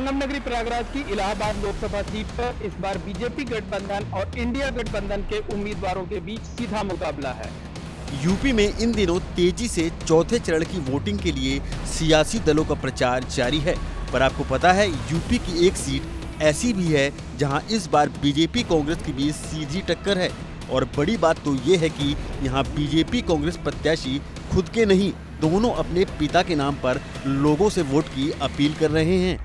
संगम नगरी प्रयागराज की इलाहाबाद लोकसभा सीट पर इस बार बीजेपी गठबंधन और इंडिया गठबंधन के उम्मीदवारों के बीच सीधा मुकाबला है। यूपी में इन दिनों तेजी से चौथे चरण की वोटिंग के लिए सियासी दलों का प्रचार जारी है। पर आपको पता है, यूपी की एक सीट ऐसी भी है जहां इस बार बीजेपी कांग्रेस के बीच सीधी टक्कर है। और बड़ी बात तो ये है कि यहां बीजेपी कांग्रेस प्रत्याशी खुद के नहीं, दोनों अपने पिता के नाम पर लोगों से वोट की अपील कर रहे हैं।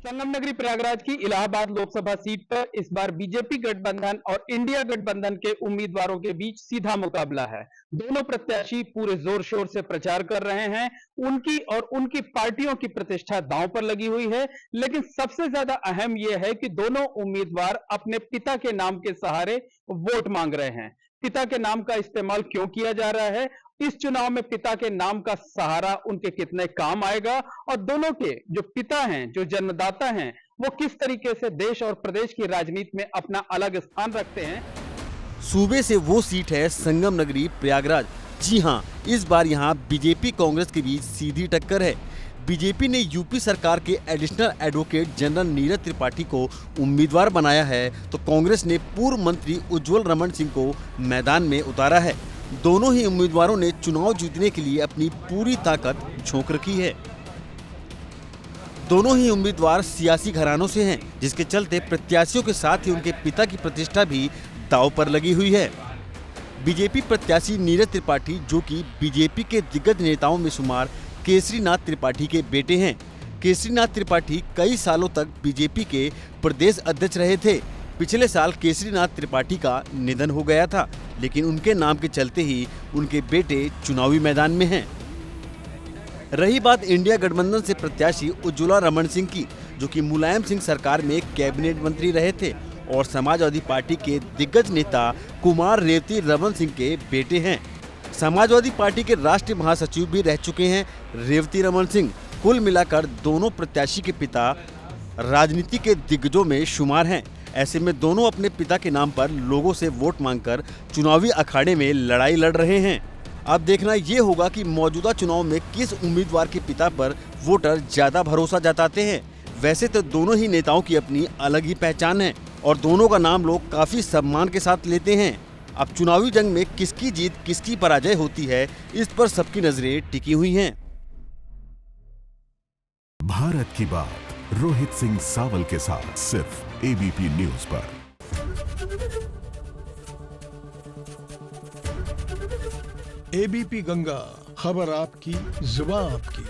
संगम नगरी प्रयागराज की इलाहाबाद लोकसभा सीट पर इस बार बीजेपी गठबंधन और इंडिया गठबंधन के उम्मीदवारों के बीच सीधा मुकाबला है। दोनों प्रत्याशी पूरे जोर शोर से प्रचार कर रहे हैं। उनकी और उनकी पार्टियों की प्रतिष्ठा दांव पर लगी हुई है। लेकिन सबसे ज्यादा अहम यह है कि दोनों उम्मीदवार अपने पिता के नाम के सहारे वोट मांग रहे हैं। पिता के नाम का इस्तेमाल क्यों किया जा रहा है, इस चुनाव में पिता के नाम का सहारा उनके कितने काम आएगा, और दोनों के जो पिता हैं, जो जन्मदाता हैं, वो किस तरीके से देश और प्रदेश की राजनीति में अपना अलग स्थान रखते हैं। सूबे से वो सीट है संगम नगरी प्रयागराज। जी हां, इस बार यहां बीजेपी कांग्रेस के बीच सीधी टक्कर है। बीजेपी ने यूपी सरकार के additional advocate general Neeraj Tripathi को उम्मीदवार बनाया है, तो कांग्रेस ने पूर्व मंत्री उज्ज्वल रमन सिंह को मैदान में उतारा है। दोनों ही उम्मीदवारों ने चुनाव जीतने के लिए अपनी पूरी ताकत झोंक रखी है। दोनों ही उम्मीदवार सियासी घरानों से हैं, जिसके चलते प्रत्याशियों के साथ ही उनके पिता की प्रतिष्ठा भी दांव पर लगी हुई है। बीजेपी प्रत्याशी नीरज त्रिपाठी, जो कि बीजेपी के दिग्गज नेताओं में शुमार केसरीनाथ त्रिपाठी के बेटे हैं। केसरीनाथ त्रिपाठी कई सालों तक बीजेपी के प्रदेश अध्यक्ष रहे थे। पिछले साल केसरीनाथ त्रिपाठी का निधन हो गया था, लेकिन उनके नाम के चलते ही उनके बेटे चुनावी मैदान में हैं। रही बात इंडिया गठबंधन से प्रत्याशी उज्ज्वला रमन सिंह की, जो कि मुलायम सिंह सरकार में कैबिनेट मंत्री रहे थे और समाजवादी पार्टी के दिग्गज नेता कुमार रेवती रमन सिंह के बेटे हैं। समाजवादी पार्टी के राष्ट्रीय महासचिव भी रह चुके हैं रेवती रमन सिंह। कुल मिलाकर दोनों प्रत्याशी के पिता राजनीति के दिग्गजों में शुमार हैं। ऐसे में दोनों अपने पिता के नाम पर लोगों से वोट मांगकर चुनावी अखाड़े में लड़ाई लड़ रहे हैं। अब देखना ये होगा कि मौजूदा चुनाव में किस उम्मीदवार के पिता पर वोटर ज्यादा भरोसा जताते हैं। वैसे तो दोनों ही नेताओं की अपनी अलग ही पहचान है और दोनों का नाम लोग काफी सम्मान के साथ लेते हैं। अब चुनावी जंग में किसकी जीत किसकी पराजय होती है, इस पर सबकी नजरें टिकी हुई हैं। भारत की बात रोहित सिंह सावल के साथ सिर्फ एबीपी न्यूज पर। एबीपी गंगा, खबर आपकी, जुबान आपकी।